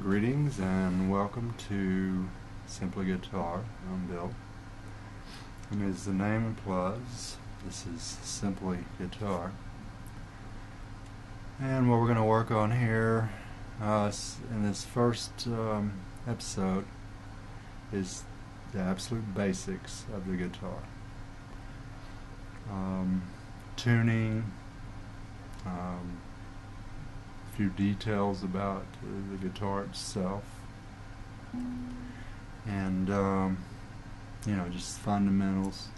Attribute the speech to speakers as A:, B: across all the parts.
A: Greetings and welcome to Simply Guitar. I'm Bill, and as the name implies, this is Simply Guitar. And what we're going to work on here in this first episode is the absolute basics of the guitar. Tuning, a few details about the guitar itself, and just fundamentals.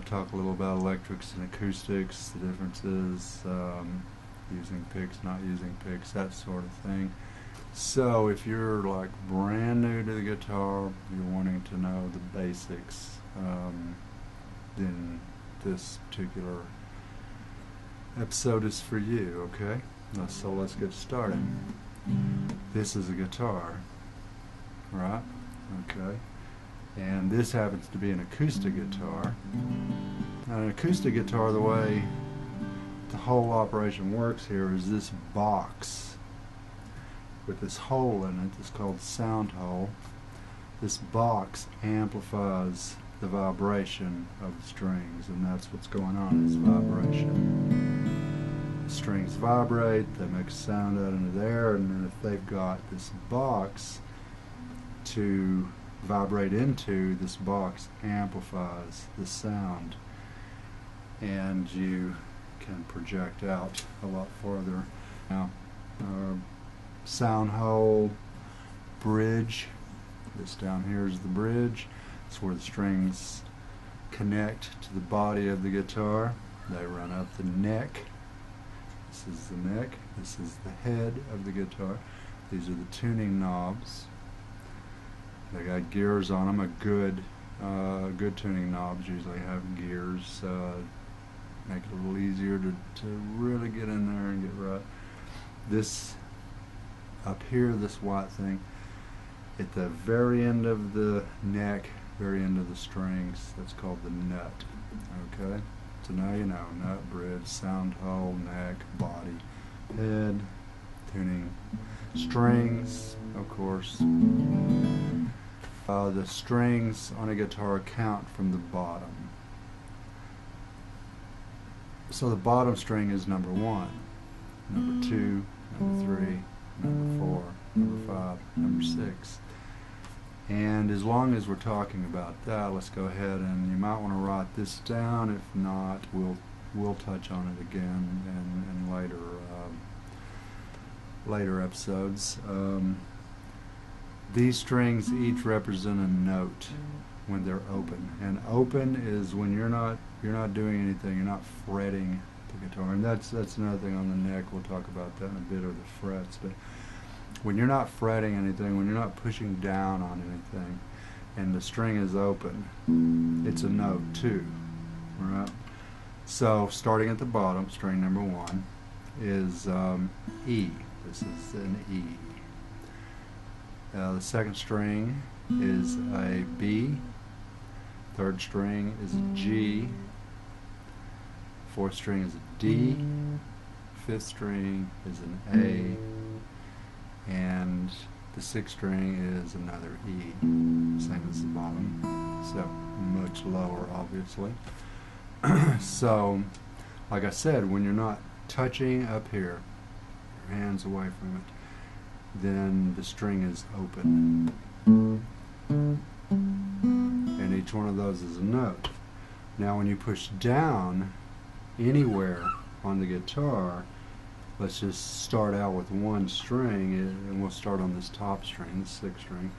A: Talk a little about electrics and acoustics, the differences, using picks, not using picks, that sort of thing. So if you're like brand new to the guitar, you're wanting to know the basics, then this particular episode is for you, okay? So let's get started. This is a guitar, right? Okay. And this happens to be an acoustic guitar. Now, an acoustic guitar, the way the whole operation works here is this box with this hole in it. It's called the sound hole. This box amplifies the vibration of the strings, and that's what's going on, is vibration. The strings vibrate, they make a sound out into the air, and then if they've got this box to vibrate into, this box amplifies the sound, and you can project out a lot farther. Now, sound hole, bridge, this down here is the bridge. It's where the strings connect to the body of the guitar. They run up the neck. This is the neck. This is the head of the guitar. These are the tuning knobs. They got gears on them. Good tuning knobs usually have gears. Make it a little easier to really get in there and get right. This up here, this white thing, at the very end of the neck, very end of the strings, that's called the nut. Okay? So now you know, nut, bridge, sound hole, neck, body, head, tuning, strings, of course. The strings on a guitar count from the bottom. So the bottom string is number 1, number 2, number 3, number 4, number 5, number 6. And as long as we're talking about that, let's go ahead, and you might want to write this down. If not, we'll touch on it again in later episodes. These strings each represent a note when they're open, and open is when you're not doing anything, you're not fretting the guitar, and that's another thing on the neck. We'll talk about that in a bit, of the frets. But when you're not fretting anything, when you're not pushing down on anything, and the string is open, it's a note too, right? So starting at the bottom, string number 1 is E. This is an E. The second string is a B. Third string is a G. Fourth string is a D. Fifth string is an A. And the sixth string is another E, same as the bottom, except much lower, obviously. So, like I said, when you're not touching up here, your hands away from it, then the string is open. And each one of those is a note. Now when you push down anywhere on the guitar, let's just start out with one string, and we'll start on this top string, the 6th string.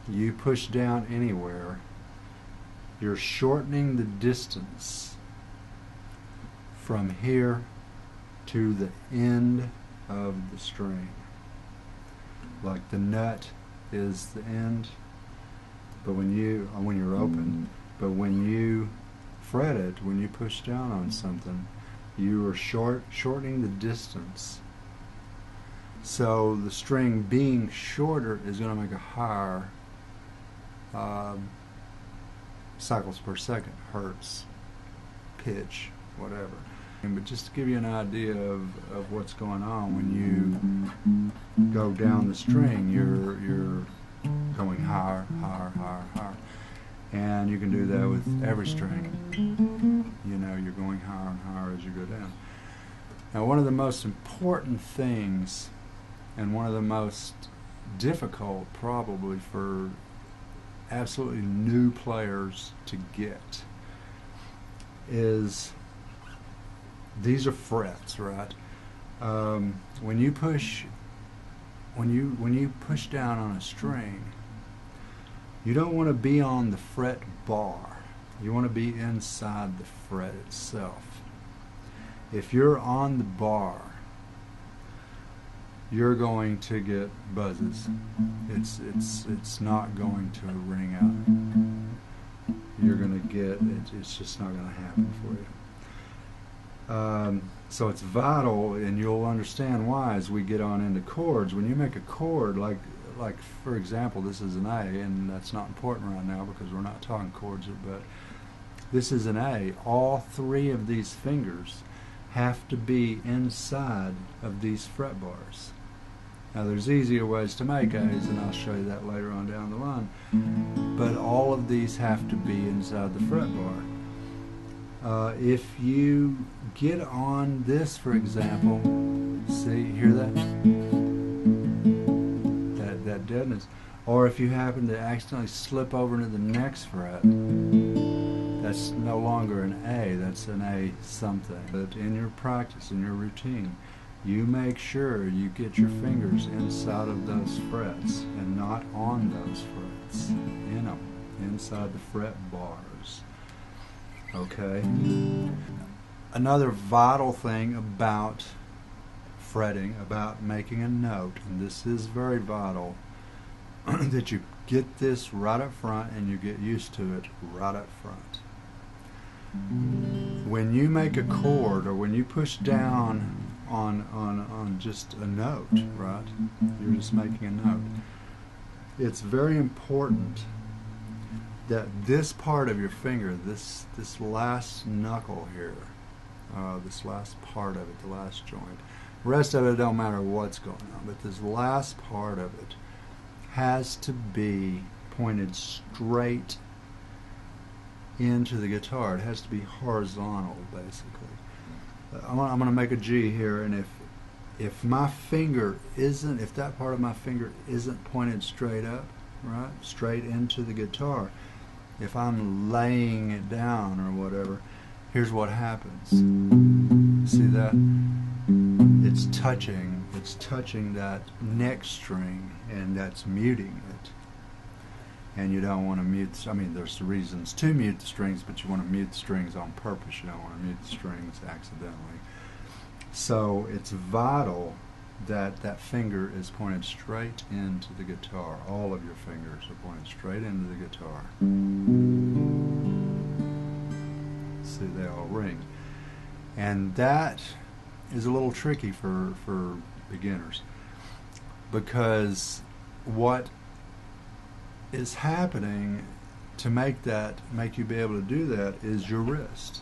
A: You push down anywhere, you're shortening the distance from here to the end of the string. Like the nut is the end, but when you're open, but when you fret it, when you push down on something, you are shortening the distance. So the string being shorter is going to make a higher cycles per second, hertz, pitch, whatever. But just to give you an idea of what's going on, when you go down the string, you're going higher, higher, higher, higher. And you can do that with every string. You know, you're going higher and higher as you go down. Now, one of the most important things, and one of the most difficult probably for absolutely new players to get, is these are frets, right? When you push down on a string, you don't want to be on the fret bar. You want to be inside the fret itself. If you're on the bar, you're going to get buzzes. It's not going to ring out. You're going to get it's just not going to happen for you. So it's vital, and you'll understand why as we get on into chords. When you make a chord, like for example, this is an A, and that's not important right now because we're not talking chords, but this is an A. All three of these fingers have to be inside of these fret bars. Now there's easier ways to make A's, and I'll show you that later on down the line, but all of these have to be inside the fret bar. If you get on this, for example, see, hear that deadness, or if you happen to accidentally slip over into the next fret, that's no longer an A, that's an A something. But in your practice, in your routine, you make sure you get your fingers inside of those frets and not on those frets, you know, inside the fret bars. Okay? Another vital thing about fretting, about making a note, and this is very vital, that you get this right up front and you get used to it right up front. When you make a chord, or when you push down on just a note, right? You're just making a note. It's very important that this part of your finger, this last knuckle here, this last part of it, the last joint, the rest of it don't matter what's going on, but this last part of it has to be pointed straight into the guitar. It has to be horizontal, basically. I'm going to make a G here, and if my finger isn't, if that part of my finger isn't pointed straight up, right, straight into the guitar, if I'm laying it down or whatever, here's what happens. See that? It's touching that next string, and that's muting it. And you don't want to mute, I mean, there's reasons to mute the strings, but you want to mute the strings on purpose. You don't want to mute the strings accidentally. So it's vital that that finger is pointed straight into the guitar. All of your fingers are pointed straight into the guitar. See, they all ring. And that is a little tricky for beginners, because what is happening to make you be able to do that is your wrist.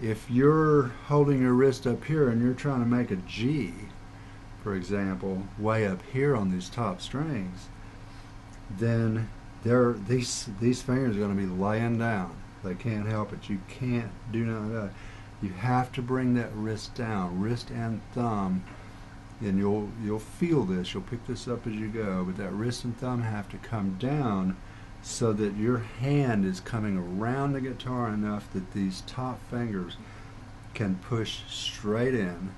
A: If you're holding your wrist up here and you're trying to make a G, for example, way up here on these top strings, then these fingers are going to be laying down. They can't help it. You can't do none of that. You have to bring that wrist down, wrist and thumb, and you'll feel this. You'll pick this up as you go, but that wrist and thumb have to come down so that your hand is coming around the guitar enough that these top fingers can push straight in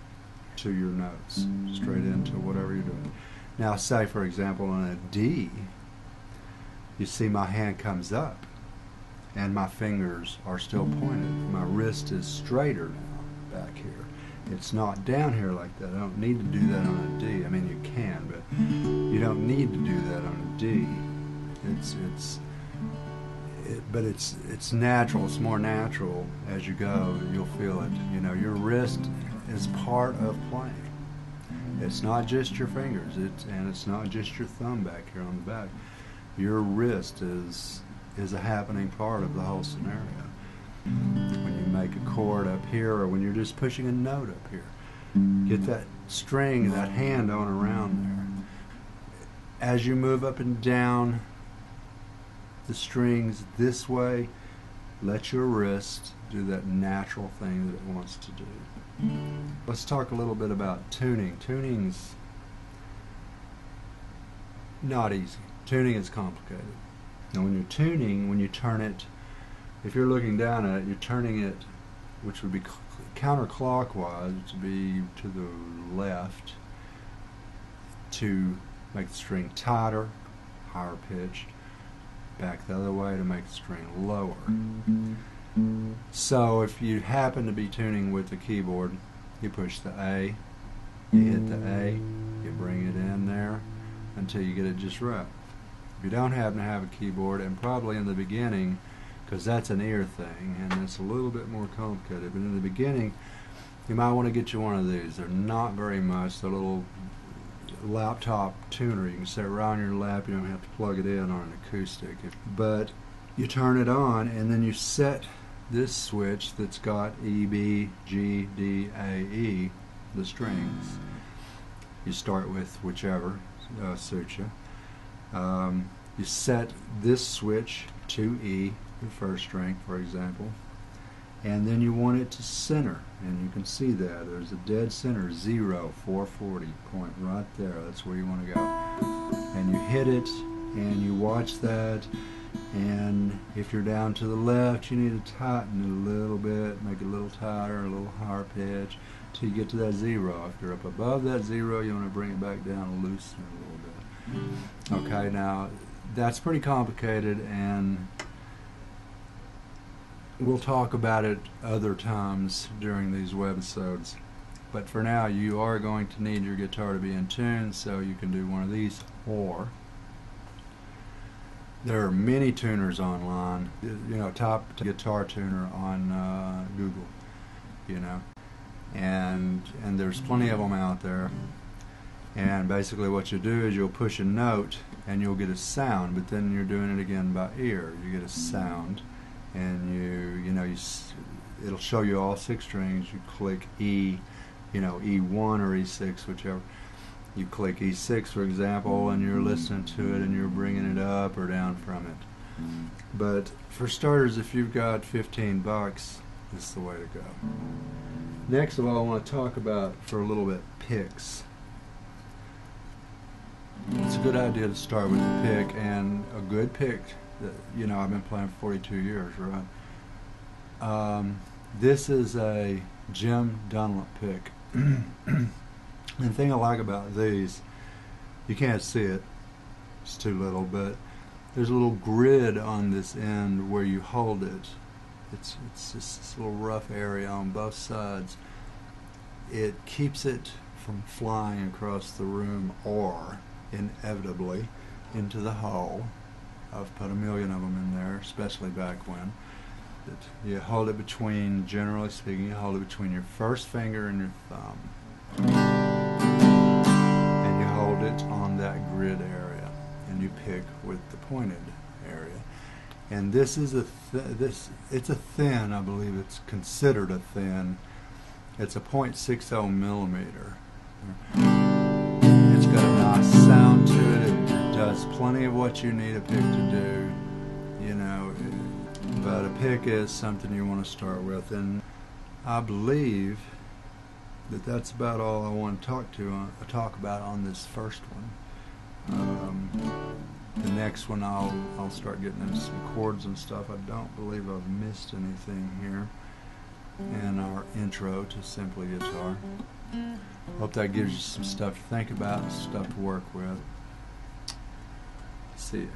A: to your notes, straight into whatever you're doing. Now, say for example on a D, you see my hand comes up and my fingers are still pointed. My wrist is straighter now back here. It's not down here like that. I don't need to do that on a D. I mean, you can, but you don't need to do that on a D. But it's natural. It's more natural as you go. You'll feel it. You know, your wrist is part of playing. It's not just your fingers. And it's not just your thumb back here on the back. Your wrist is a happening part of the whole scenario. When you make a chord up here, or when you're just pushing a note up here. Get that string, that hand on around there. As you move up and down the strings this way, let your wrist do that natural thing that it wants to do. Let's talk a little bit about tuning. Tuning's not easy. Tuning is complicated. Now when you're tuning, when you turn it, if you're looking down at it, you're turning it, which would be counterclockwise, to be to the left, to make the string tighter, higher pitched, back the other way to make the string lower. So if you happen to be tuning with the keyboard, you push the A, you hit the A, you bring it in there until you get it just right. If you don't happen to have a keyboard, and probably in the beginning, because that's an ear thing and it's a little bit more complicated, but in the beginning you might want to get you one of these. They're not very much. They're a little laptop tuner. You can set it right on your lap. You don't have to plug it in on an acoustic. But you turn it on and then you set this switch that's got E, B, G, D, A, E, the strings. You start with whichever suits you. You set this switch to E, the first string, for example, and then you want it to center, and you can see that there's a dead center, 0, 440 point right there. That's where you want to go, and you hit it and you watch that, and if you're down to the left, you need to tighten it a little bit, make it a little tighter, a little higher pitch till you get to that 0. If you're up above that 0, you want to bring it back down and loosen it a little bit. Okay, now that's pretty complicated, and we'll talk about it other times during these webisodes. But for now, you are going to need your guitar to be in tune, so you can do one of these, or there are many tuners online. You know, top guitar tuner on Google. You know, and there's plenty of them out there. And basically, what you do is you'll push a note and you'll get a sound, but then you're doing it again by ear. You get a sound, and it'll show you all 6 strings. You click E, E1 or E6, whichever. You click E6, for example, and you're listening to it and you're bringing it up or down from it. But for starters, if you've got $15, this is the way to go. Next of all, I want to talk about, for a little bit, picks. It's a good idea to start with a pick, and a good pick that, I've been playing for 42 years, right? This is a Jim Dunlop pick. And the thing I like about these, you can't see it, it's too little, but there's a little grid on this end where you hold it. It's just this little rough area on both sides. It keeps it from flying across the room or inevitably into the hole. I've put a million of them in there, especially back when. You hold it between, generally speaking, you hold it between your first finger and your thumb. And you hold it on that grid area, and you pick with the pointed area. And this is it's a thin, I believe it's considered a thin. It's a 0.60 millimeter. It's got a nice sound to it. It does plenty of what you need a pick to do, but a pick is something you want to start with. And I believe that that's about all I want to talk about on this first one. The next one I'll start getting into some chords and stuff. I don't believe I've missed anything here in our intro to Simply Guitar. Hope that gives you some stuff to think about, stuff to work with. See ya.